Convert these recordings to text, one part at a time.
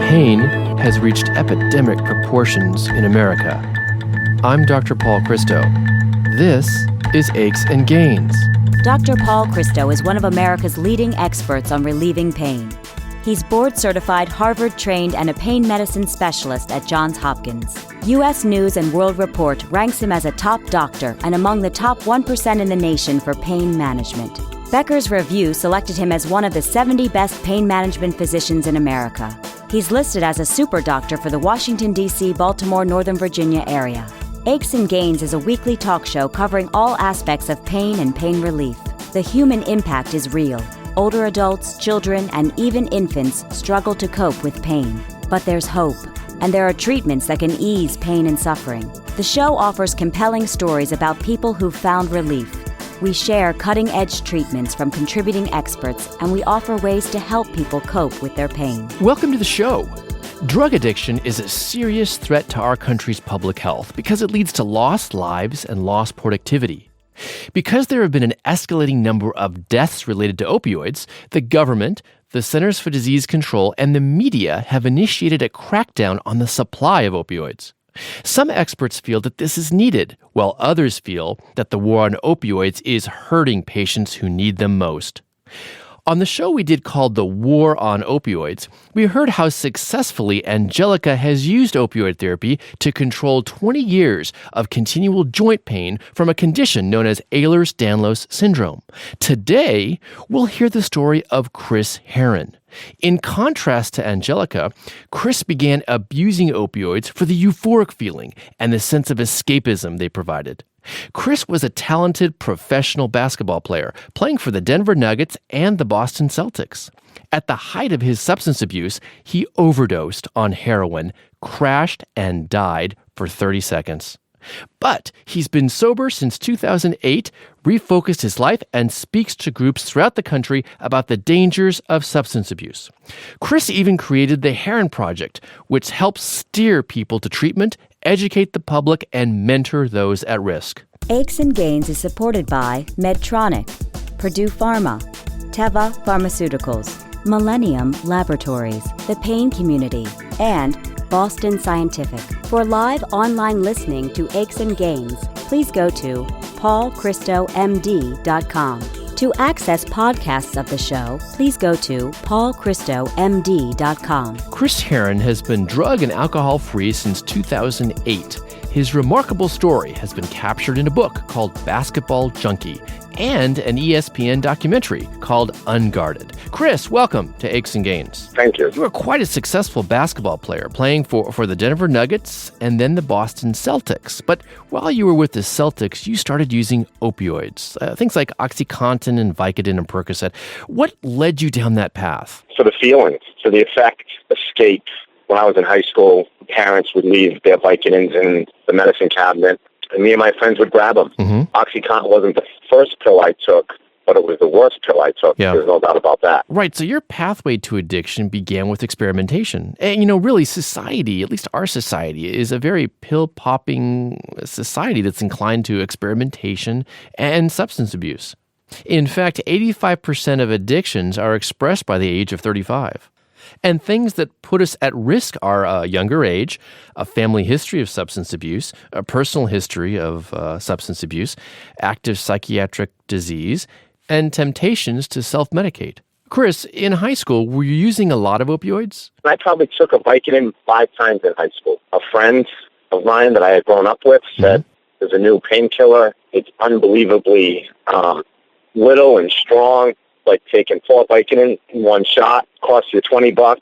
Pain has reached epidemic proportions in America. I'm Dr. Paul Christo. This is Aches and Gains. Dr. Paul Christo is one of America's leading experts on relieving pain. He's board-certified, Harvard-trained, and a pain medicine specialist at Johns Hopkins. U.S. News & World Report ranks him as a top doctor and among the top 1% in the nation for pain management. Becker's Review selected him as one of the 70 best pain management physicians in America. He's listed as a super doctor for the Washington, D.C., Baltimore, Northern Virginia area. Aches and Gains is a weekly talk show covering all aspects of pain and pain relief. The human impact is real. Older adults, children, and even infants struggle to cope with pain. But there's hope, and there are treatments that can ease pain and suffering. The show offers compelling stories about people who've found relief. We share cutting-edge treatments from contributing experts, and we offer ways to help people cope with their pain. Welcome to the show. Drug addiction is a serious threat to our country's public health because it leads to lost lives and lost productivity. Because there have been an escalating number of deaths related to opioids, the government, the Centers for Disease Control, and the media have initiated a crackdown on the supply of opioids. Some experts feel that this is needed, while others feel that the war on opioids is hurting patients who need them most. On the show we did called The War on Opioids, we heard how successfully Angelica has used opioid therapy to control 20 years of continual joint pain from a condition known as Ehlers-Danlos syndrome. Today, we'll hear the story of Chris Herren. In contrast to Angelica, Chris began abusing opioids for the euphoric feeling and the sense of escapism they provided. Chris was a talented professional basketball player, playing for the Denver Nuggets and the Boston Celtics. At the height of his substance abuse, he overdosed on heroin, crashed, and died for 30 seconds. But he's been sober since 2008, refocused his life, and speaks to groups throughout the country about the dangers of substance abuse. Chris even created the Herren Project, which helps steer people to treatment, educate the public, and mentor those at risk. Aches and Gains is supported by Medtronic, Purdue Pharma, Teva Pharmaceuticals, Millennium Laboratories, The Pain Community, and Boston Scientific. For live online listening to Aches and Gains, please go to paulchristomd.com. To access podcasts of the show, please go to paulchristomd.com. Chris Herren has been drug and alcohol-free since 2008. His remarkable story has been captured in a book called Basketball Junkie and an ESPN documentary called Unguarded. Chris, welcome to Aches and Gains. Thank you. You were quite a successful basketball player, playing for the Denver Nuggets and then the Boston Celtics. But while you were with the Celtics, you started using opioids, things like OxyContin and Vicodin and Percocet. What led you down that path? For the feelings, for the effect, escape. When I was in high school, parents would leave their Vicodins in the medicine cabinet, and me and my friends would grab them. Mm-hmm. OxyContin wasn't the first pill I took, but it was the worst pill I took. Yeah. There's no doubt about that. Right. So your pathway to addiction began with experimentation. And, really, society, at least our society, is a very pill-popping society that's inclined to experimentation and substance abuse. In fact, 85% of addictions are expressed by the age of 35. And things that put us at risk are a younger age, a family history of substance abuse, a personal history of substance abuse, active psychiatric disease, and temptations to self-medicate. Chris, in high school, were you using a lot of opioids? I probably took a Vicodin 5 times in high school. A friend of mine that I had grown up with said, there's a new painkiller. It's unbelievably little and strong. Like taking 4 Vicodin in one shot, cost you $20.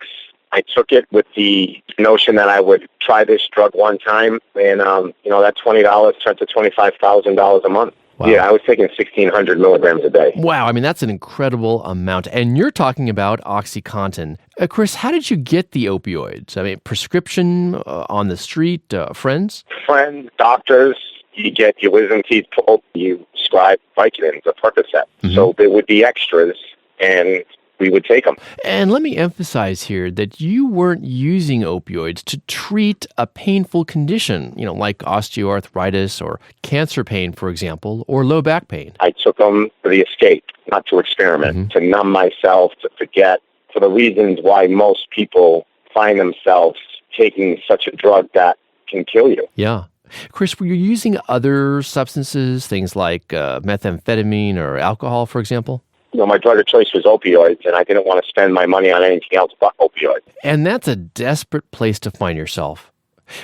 I took it with the notion that I would try this drug one time, and that $20 turned to $25,000 a month. Wow. Yeah, I was taking 1,600 milligrams a day. Wow, I mean, that's an incredible amount. And you're talking about OxyContin. Chris, how did you get the opioids? I mean, prescription, on the street, friends? Friends, doctors. You get your wisdom teeth pulled, you prescribe Vicodins, a Percocet. Mm-hmm. So there would be extras, and we would take them. And let me emphasize here that you weren't using opioids to treat a painful condition, like osteoarthritis or cancer pain, for example, or low back pain. I took them for the escape, not to experiment, to numb myself, to forget, for the reasons why most people find themselves taking such a drug that can kill you. Yeah. Chris, were you using other substances, things like methamphetamine or alcohol, for example? My drug of choice was opioids, and I didn't want to spend my money on anything else but opioids. And that's a desperate place to find yourself.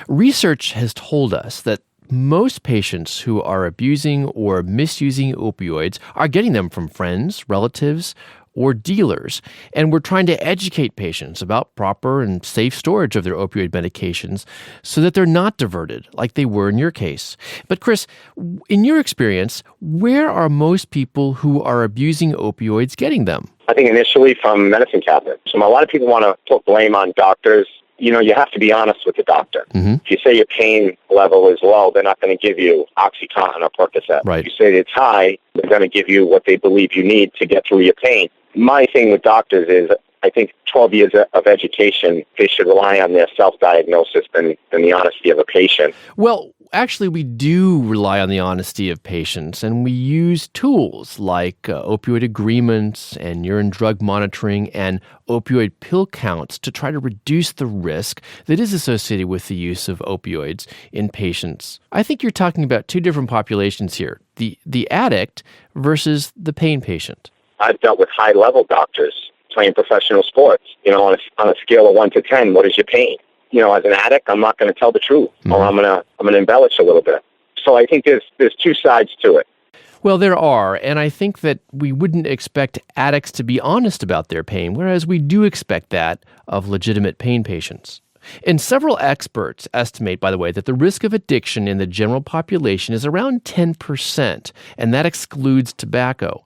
Research has told us that most patients who are abusing or misusing opioids are getting them from friends, relatives, or dealers. And we're trying to educate patients about proper and safe storage of their opioid medications so that they're not diverted like they were in your case. But Chris, in your experience, where are most people who are abusing opioids getting them? I think initially from medicine cabinets. So a lot of people want to put blame on doctors. You have to be honest with the doctor. Mm-hmm. If you say your pain level is low, they're not going to give you OxyContin or Percocet. Right. If you say it's high, they're going to give you what they believe you need to get through your pain. My thing with doctors is I think 12 years of education, they should rely on their self-diagnosis than the honesty of a patient. Well, actually, we do rely on the honesty of patients, and we use tools like opioid agreements and urine drug monitoring and opioid pill counts to try to reduce the risk that is associated with the use of opioids in patients. I think you're talking about two different populations here, the addict versus the pain patient. I've dealt with high-level doctors playing professional sports. On a scale of 1 to 10, what is your pain? As an addict, I'm not going to tell the truth, or I'm going to embellish a little bit. So I think there's two sides to it. Well, there are, and I think that we wouldn't expect addicts to be honest about their pain, whereas we do expect that of legitimate pain patients. And several experts estimate, by the way, that the risk of addiction in the general population is around 10%, and that excludes tobacco.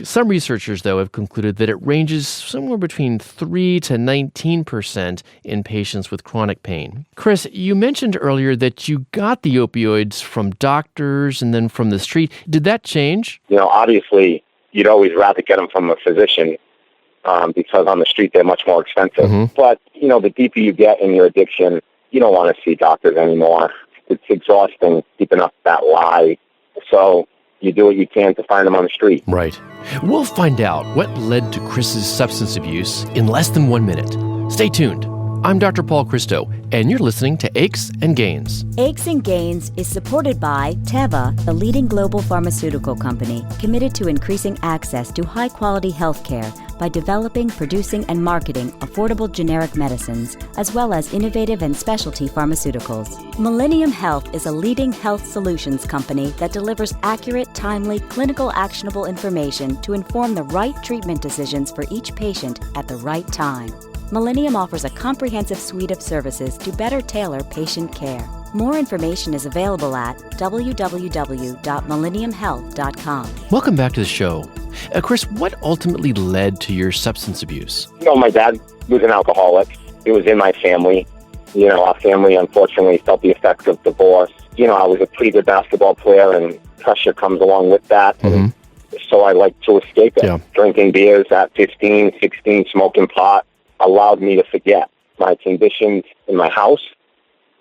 Some researchers, though, have concluded that it ranges somewhere between 3 to 19% in patients with chronic pain. Chris, you mentioned earlier that you got the opioids from doctors and then from the street. Did that change? Obviously, you'd always rather get them from a physician. Because on the street they're much more expensive. Mm-hmm. But, the deeper you get in your addiction, you don't want to see doctors anymore. It's exhausting keeping up that lie. So you do what you can to find them on the street. Right. We'll find out what led to Chris's substance abuse in less than 1 minute. Stay tuned. I'm Dr. Paul Christo, and you're listening to Aches and Gains. Aches and Gains is supported by Teva, the leading global pharmaceutical company committed to increasing access to high-quality health care by developing, producing, and marketing affordable generic medicines, as well as innovative and specialty pharmaceuticals. Millennium Health is a leading health solutions company that delivers accurate, timely, clinical actionable information to inform the right treatment decisions for each patient at the right time. Millennium offers a comprehensive suite of services to better tailor patient care. More information is available at www.millenniumhealth.com. Welcome back to the show. Chris, what ultimately led to your substance abuse? My dad was an alcoholic. It was in my family. Our family, unfortunately, felt the effects of divorce. I was a pretty good basketball player, and pressure comes along with that. Mm-hmm. And so I liked to escape it. Yeah. Drinking beers at 15, 16, smoking pot allowed me to forget my conditions in my house,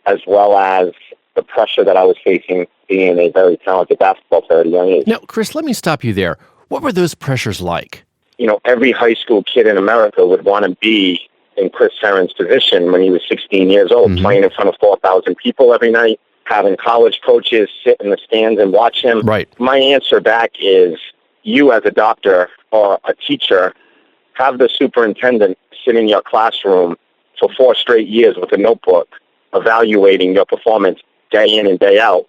as well as the pressure that I was facing being a very talented basketball player at a young age. Now, Chris, let me stop you there. What were those pressures like? Every high school kid in America would want to be in Chris Herren's position when he was 16 years old, Mm-hmm. playing in front of 4,000 people every night, having college coaches sit in the stands and watch him. Right. My answer back is, you as a doctor or a teacher, have the superintendent sit in your classroom for 4 straight years with a notebook, evaluating your performance day in and day out.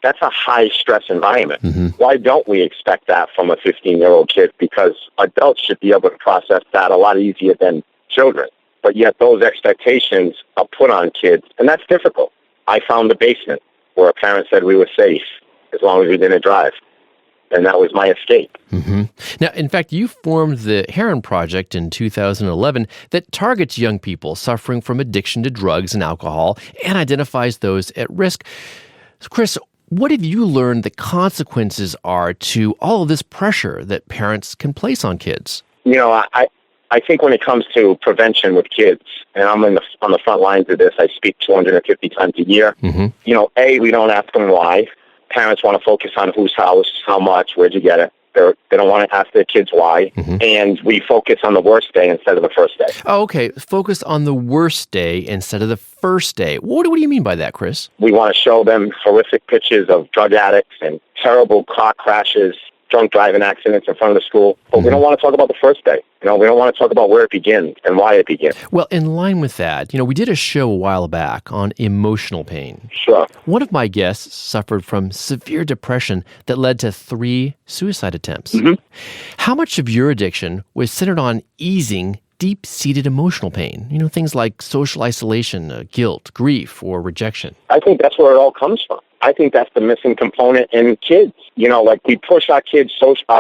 That's a high-stress environment. Mm-hmm. Why don't we expect that from a 15-year-old kid? Because adults should be able to process that a lot easier than children. But yet those expectations are put on kids, and that's difficult. I found the basement where a parent said we were safe as long as we didn't drive. And that was my escape. Mm-hmm. Now, in fact, you formed the Herren Project in 2011 that targets young people suffering from addiction to drugs and alcohol and identifies those at risk. Chris, what have you learned the consequences are to all of this pressure that parents can place on kids? I think when it comes to prevention with kids, and I'm on the front lines of this, I speak 250 times a year. Mm-hmm. We don't ask them why. Parents want to focus on whose house, how much, where'd you get it. They don't want to ask their kids why. And we focus on the worst day instead of the first day. Oh, okay. Focus on the worst day instead of the first day. What do you mean by that, Chris? We want to show them horrific pictures of drug addicts and terrible car crashes, drunk driving accidents in front of the school. But we don't want to talk about the first day. We don't want to talk about where it begins and why it begins. Well, in line with that, we did a show a while back on emotional pain. Sure. One of my guests suffered from severe depression that led to 3 suicide attempts. How much of your addiction was centered on easing deep-seated emotional pain? Things like social isolation, guilt, grief, or rejection. I think that's where it all comes from. I think that's the missing component in kids. We push our kids,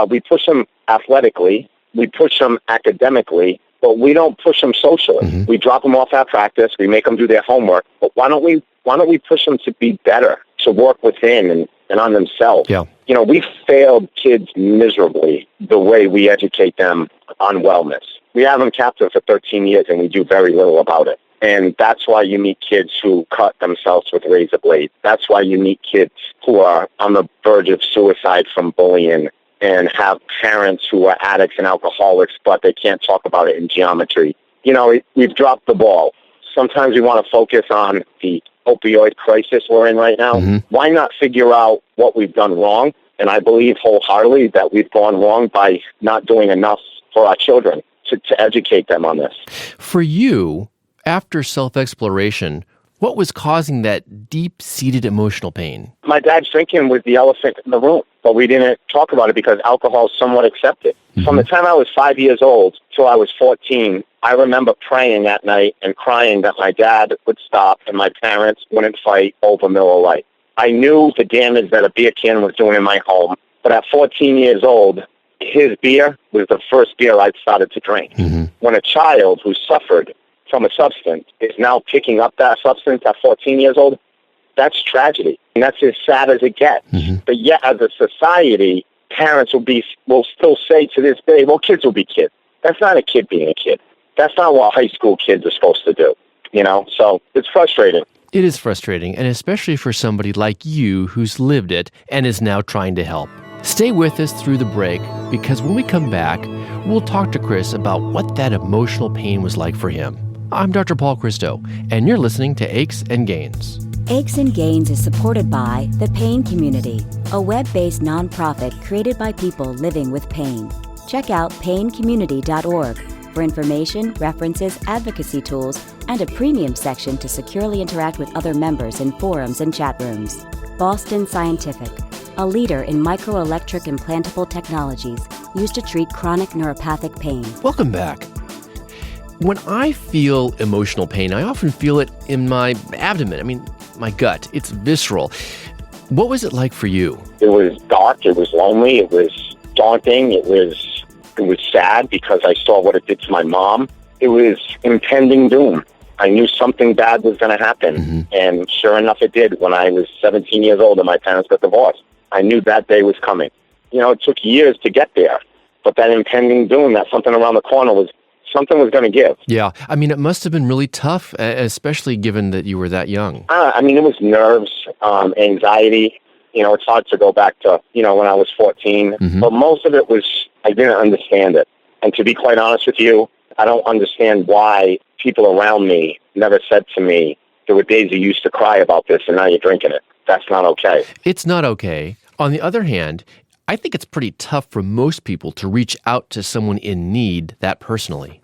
we push them athletically, we push them academically, but we don't push them socially. We drop them off at practice, we make them do their homework, but why don't we push them to be better, to work within and on themselves? Yeah. We failed kids miserably the way we educate them on wellness. We have them captive for 13 years and we do very little about it. And that's why you meet kids who cut themselves with razor blades. That's why you meet kids who are on the verge of suicide from bullying and have parents who are addicts and alcoholics, but they can't talk about it in geometry. We've dropped the ball. Sometimes we want to focus on the opioid crisis we're in right now. Why not figure out what we've done wrong? And I believe wholeheartedly that we've gone wrong by not doing enough for our children to educate them on this. For you, after self-exploration, what was causing that deep-seated emotional pain? My dad's drinking was the elephant in the room, but we didn't talk about it because alcohol is somewhat accepted. From the time I was 5 years old till I was 14, I remember praying at night and crying that my dad would stop and my parents wouldn't fight over Miller Lite. I knew the damage that a beer can was doing in my home, but at 14 years old, his beer was the first beer I started to drink. When a child who suffered from a substance is now picking up that substance at 14 years old, that's tragedy. And that's as sad as it gets. But yet, as a society, parents will still say to this day, well, kids will be kids. That's not a kid being a kid. That's not what high school kids are supposed to do. So it's frustrating. It is frustrating, and especially for somebody like you who's lived it and is now trying to help. Stay with us through the break, because when we come back, we'll talk to Chris about what that emotional pain was like for him. I'm Dr. Paul Christo, and you're listening to Aches and Gains. Aches and Gains is supported by The Pain Community, a web-based nonprofit created by people living with pain. Check out paincommunity.org for information, references, advocacy tools, and a premium section to securely interact with other members in forums and chat rooms. Boston Scientific, a leader in microelectric implantable technologies used to treat chronic neuropathic pain. Welcome back. When I feel emotional pain, I often feel it in my abdomen. My gut. It's visceral. What was it like for you? It was dark. It was lonely. It was daunting. It was sad because I saw what it did to my mom. It was impending doom. I knew something bad was going to happen. And sure enough, it did. When I was 17 years old and my parents got divorced, I knew that day was coming. It took years to get there. But that impending doom, that something around the corner something was going to give. Yeah. It must have been really tough, especially given that you were that young. It was nerves, anxiety. It's hard to go back to, when I was 14. But most of it was, I didn't understand it. And to be quite honest with you, I don't understand why people around me never said to me, there were days you used to cry about this and now you're drinking it. That's not okay. It's not okay. On the other hand, I think it's pretty tough for most people to reach out to someone in need that personally.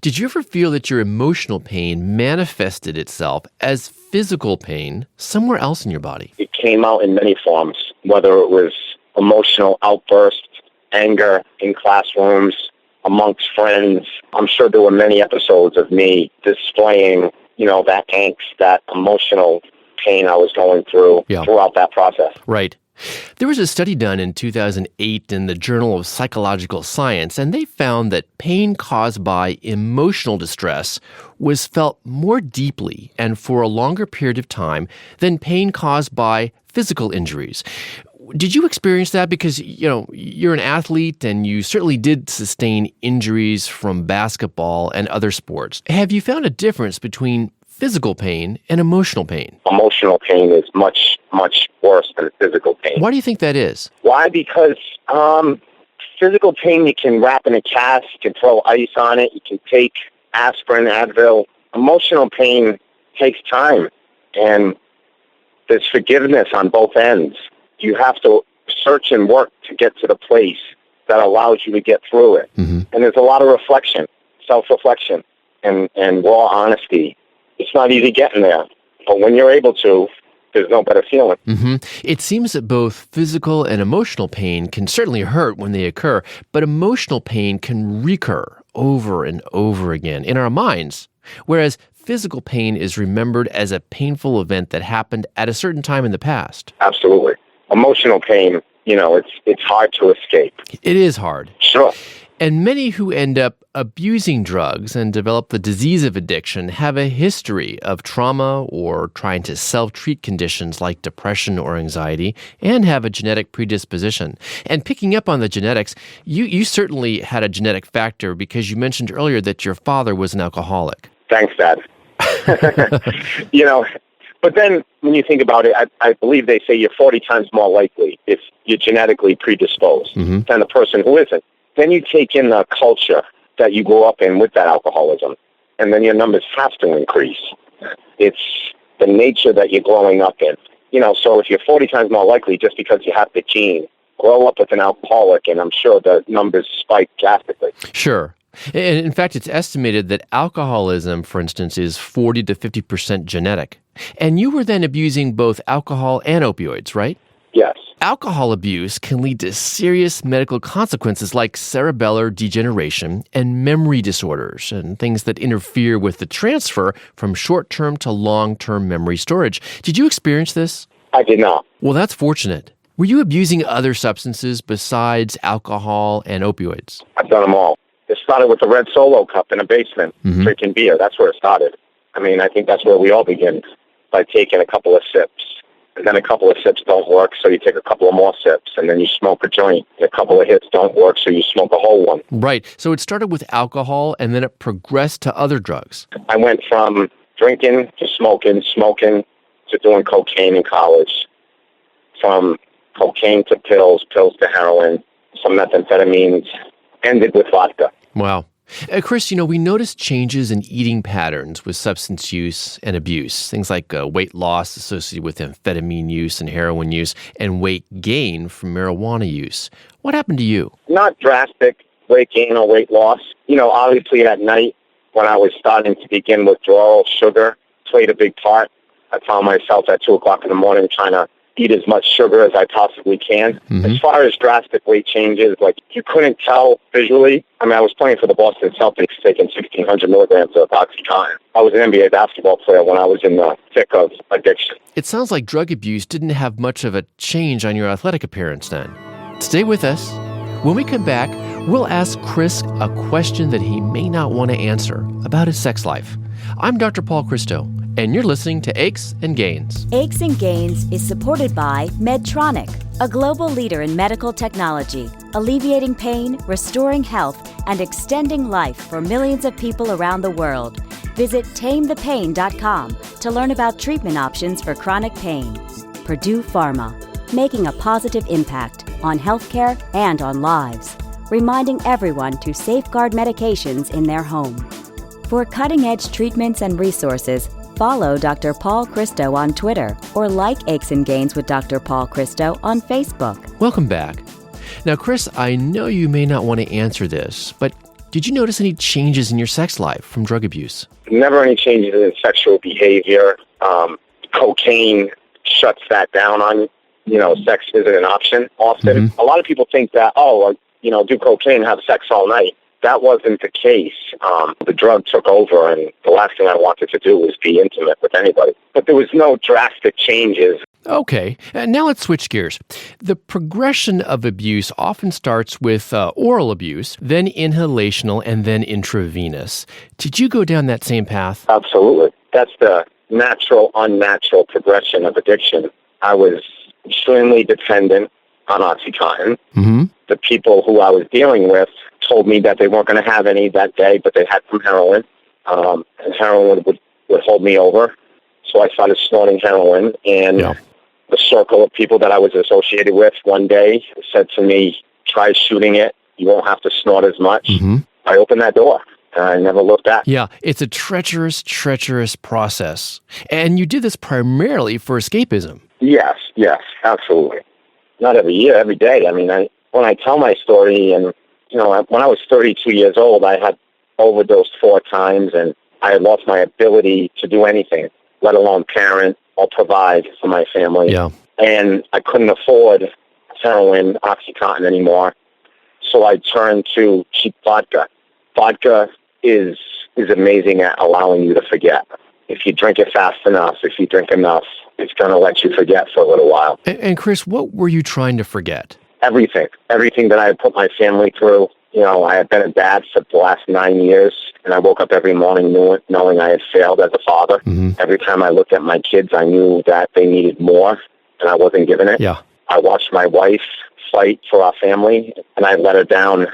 Did you ever feel that your emotional pain manifested itself as physical pain somewhere else in your body? It came out in many forms, whether it was emotional outbursts, anger in classrooms, amongst friends. I'm sure there were many episodes of me displaying, that angst, that emotional pain I was going through throughout that process. Right. There was a study done in 2008 in the Journal of Psychological Science, and they found that pain caused by emotional distress was felt more deeply and for a longer period of time than pain caused by physical injuries. Did you experience that? Because, you're an athlete and you certainly did sustain injuries from basketball and other sports. Have you found a difference between physical pain and emotional pain. Emotional pain is much, much worse than physical pain. Why do you think that is? Why? Because physical pain you can wrap in a cast, you can throw ice on it, you can take aspirin, Advil. Emotional pain takes time, and there's forgiveness on both ends. You have to search and work to get to the place that allows you to get through it. Mm-hmm. And there's a lot of reflection, self-reflection, and raw honesty. It's not easy getting there, but when you're able to, there's no better feeling. Mm-hmm. It seems that both physical and emotional pain can certainly hurt when they occur, but emotional pain can recur over and over again in our minds, whereas physical pain is remembered as a painful event that happened at a certain time in the past. Absolutely. Emotional pain, it's hard to escape. It is hard. Sure. And many who end up abusing drugs and develop the disease of addiction have a history of trauma or trying to self-treat conditions like depression or anxiety and have a genetic predisposition. And picking up on the genetics, you certainly had a genetic factor because you mentioned earlier that your father was an alcoholic. Thanks, Dad. But then when you think about it, I believe they say you're 40 times more likely if you're genetically predisposed than the person who isn't. Then you take in the culture that you grew up in with that alcoholism, and then your numbers have to increase. It's the nature that you're growing up in. So if you're 40 times more likely just because you have the gene, grow up with an alcoholic, and I'm sure the numbers spike drastically. Sure. And in fact, it's estimated that alcoholism, for instance, is 40 to 50% genetic. And you were then abusing both alcohol and opioids, right? Yes. Alcohol abuse can lead to serious medical consequences like cerebellar degeneration and memory disorders and things that interfere with the transfer from short-term to long-term memory storage. Did you experience this? I did not. Well, that's fortunate. Were you abusing other substances besides alcohol and opioids? I've done them all. It started with the red Solo cup in a basement, drinking beer. That's where it started. I think that's where we all begin, by taking a couple of sips. And then a couple of sips don't work, so you take a couple of more sips, and then you smoke a joint. A couple of hits don't work, so you smoke a whole one. Right. So it started with alcohol, and then it progressed to other drugs. I went from drinking to smoking to doing cocaine in college, from cocaine to pills to heroin, some methamphetamines, ended with vodka. Wow. Chris, we noticed changes in eating patterns with substance use and abuse, things like weight loss associated with amphetamine use and heroin use, and weight gain from marijuana use. What happened to you? Not drastic weight gain or weight loss. Obviously at night when I was starting to begin withdrawal, sugar played a big part. I found myself at 2 o'clock in the morning trying to eat as much sugar as I possibly can. As far as drastic weight changes, you couldn't tell visually. I was playing for the Boston Celtics, taking 1,600 milligrams of Oxycontin. I was an NBA basketball player when I was in the thick of addiction. It sounds like drug abuse didn't have much of a change on your athletic appearance then. Stay with us. When we come back, we'll ask Chris a question that he may not want to answer about his sex life. I'm Dr. Paul Christo, and you're listening to Aches and Gains. Aches and Gains is supported by Medtronic, a global leader in medical technology, alleviating pain, restoring health, and extending life for millions of people around the world. Visit tamethepain.com to learn about treatment options for chronic pain. Purdue Pharma, making a positive impact on healthcare and on lives, reminding everyone to safeguard medications in their home. For cutting-edge treatments and resources, follow Dr. Paul Christo on Twitter or like Aches and Gains with Dr. Paul Christo on Facebook. Welcome back. Now, Chris, I know you may not want to answer this, but did you notice any changes in your sex life from drug abuse? Never any changes in sexual behavior. Cocaine shuts that down on sex isn't an option often. A lot of people think that, do cocaine, have sex all night. That wasn't the case. The drug took over, and the last thing I wanted to do was be intimate with anybody. But there was no drastic changes. Okay, now let's switch gears. The progression of abuse often starts with oral abuse, then inhalational, and then intravenous. Did you go down that same path? Absolutely. That's the natural, unnatural progression of addiction. I was extremely dependent on Oxycontin. The people who I was dealing with told me that they weren't going to have any that day, but they had some heroin. And heroin would would hold me over. So I started snorting heroin, and the circle of people that I was associated with one day said to me, try shooting it. You won't have to snort as much. Mm-hmm. I opened that door. I never looked back. Yeah, it's a treacherous process. And you did this primarily for escapism. Yes, absolutely. Not every year, every day. I mean, when I tell my story, and, when I was 32 years old, I had overdosed 4 times, and I had lost my ability to do anything, let alone parent or provide for my family. Yeah. And I couldn't afford heroin, OxyContin anymore. So I turned to cheap vodka. Vodka is amazing at allowing you to forget. If you drink it fast enough, if you drink enough, it's going to let you forget for a little while. And Chris, what were you trying to forget? Everything that I had put my family through. I had been a dad for the last 9 years, and I woke up every morning knowing I had failed as a father. Mm-hmm. Every time I looked at my kids, I knew that they needed more, and I wasn't giving it. Yeah. I watched my wife fight for our family, and I let her down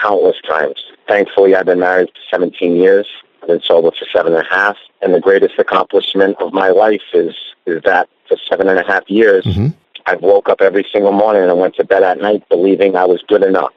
countless times. Thankfully, I've been married for 17 years. I've been sober for 7.5. And the greatest accomplishment of my life is that for 7.5 years, mm-hmm. I woke up every single morning and went to bed at night believing I was good enough.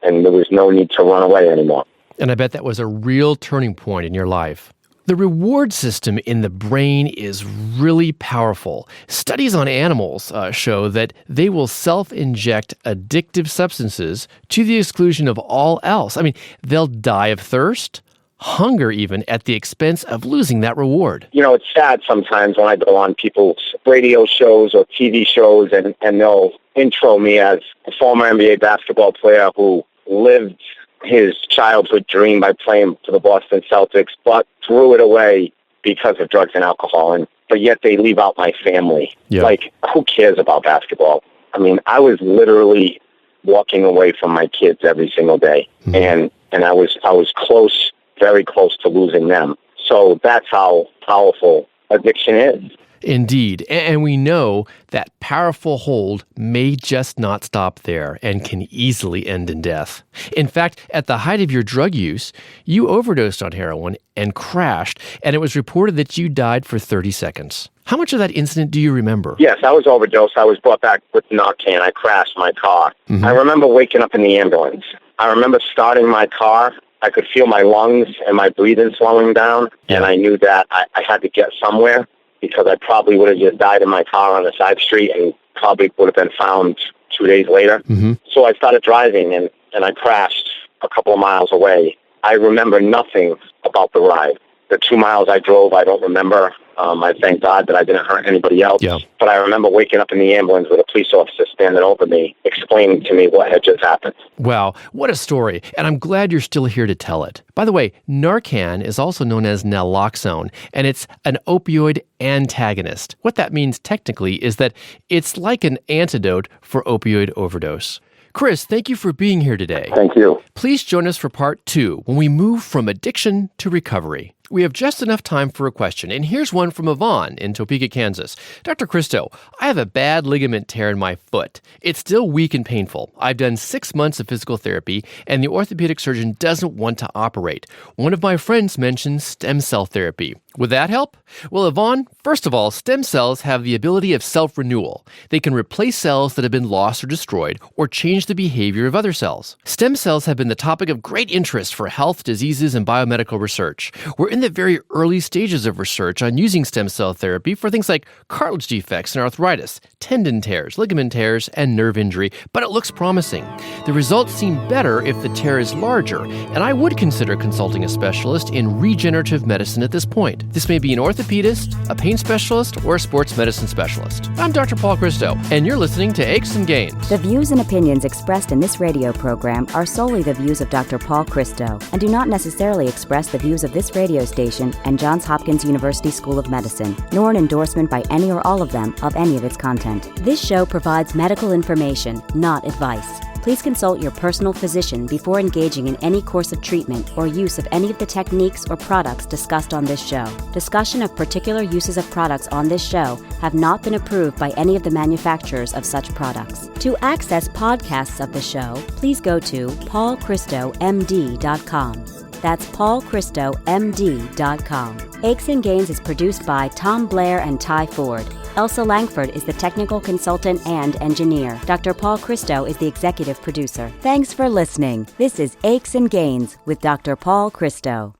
And there was no need to run away anymore. And I bet that was a real turning point in your life. The reward system in the brain is really powerful. Studies on animals show that they will self-inject addictive substances to the exclusion of all else. I mean, they'll die of thirst, hunger even, at the expense of losing that reward. It's sad sometimes when I go on people's radio shows or TV shows and they'll intro me as a former NBA basketball player who lived his childhood dream by playing for the Boston Celtics, but threw it away because of drugs and alcohol. But yet they leave out my family. Yeah. Like, who cares about basketball? I mean, I was literally walking away from my kids every single day. Mm-hmm. And I was close, very close to losing them. So that's how powerful addiction is. Indeed. And we know that powerful hold may just not stop there and can easily end in death. In fact, at the height of your drug use, you overdosed on heroin and crashed, and it was reported that you died for 30 seconds. How much of that incident do you remember? Yes, I was overdosed. I was brought back with Narcan. I crashed my car. Mm-hmm. I remember waking up in the ambulance. I remember starting my car. I could feel my lungs and my breathing slowing down, and I knew that I had to get somewhere, because I probably would have just died in my car on a side street and probably would have been found 2 days later. Mm-hmm. So I started driving, and I crashed a couple of miles away. I remember nothing about the ride. The 2 miles I drove, I don't remember. I thank God that I didn't hurt anybody else. Yeah. But I remember waking up in the ambulance with a police officer standing over me, explaining to me what had just happened. Wow, what a story. And I'm glad you're still here to tell it. By the way, Narcan is also known as naloxone, and it's an opioid antagonist. What that means technically is that it's like an antidote for opioid overdose. Chris, thank you for being here today. Thank you. Please join us for part 2 when we move from addiction to recovery. We have just enough time for a question, and here's one from Yvonne in Topeka, Kansas. Dr. Christo, I have a bad ligament tear in my foot. It's still weak and painful. I've done 6 months of physical therapy, and the orthopedic surgeon doesn't want to operate. One of my friends mentioned stem cell therapy. Would that help? Well, Yvonne, first of all, stem cells have the ability of self-renewal. They can replace cells that have been lost or destroyed, or change the behavior of other cells. Stem cells have been the topic of great interest for health, diseases, and biomedical research. We're in the very early stages of research on using stem cell therapy for things like cartilage defects and arthritis, tendon tears, ligament tears, and nerve injury, but it looks promising. The results seem better if the tear is larger, and I would consider consulting a specialist in regenerative medicine at this point. This may be an orthopedist, a pain specialist, or a sports medicine specialist. I'm Dr. Paul Christo, and you're listening to Aches and Gains. The views and opinions expressed in this radio program are solely the views of Dr. Paul Christo and do not necessarily express the views of this radio station and Johns Hopkins University School of Medicine, nor an endorsement by any or all of them of any of its content. This show provides medical information, not advice. Please consult your personal physician before engaging in any course of treatment or use of any of the techniques or products discussed on this show. Discussion of particular uses of products on this show have not been approved by any of the manufacturers of such products. To access podcasts of the show, please go to paulchristomd.com. That's paulchristomd.com. Aches and Gains is produced by Tom Blair and Ty Ford. Elsa Langford is the technical consultant and engineer. Dr. Paul Christo is the executive producer. Thanks for listening. This is Aches and Gains with Dr. Paul Christo.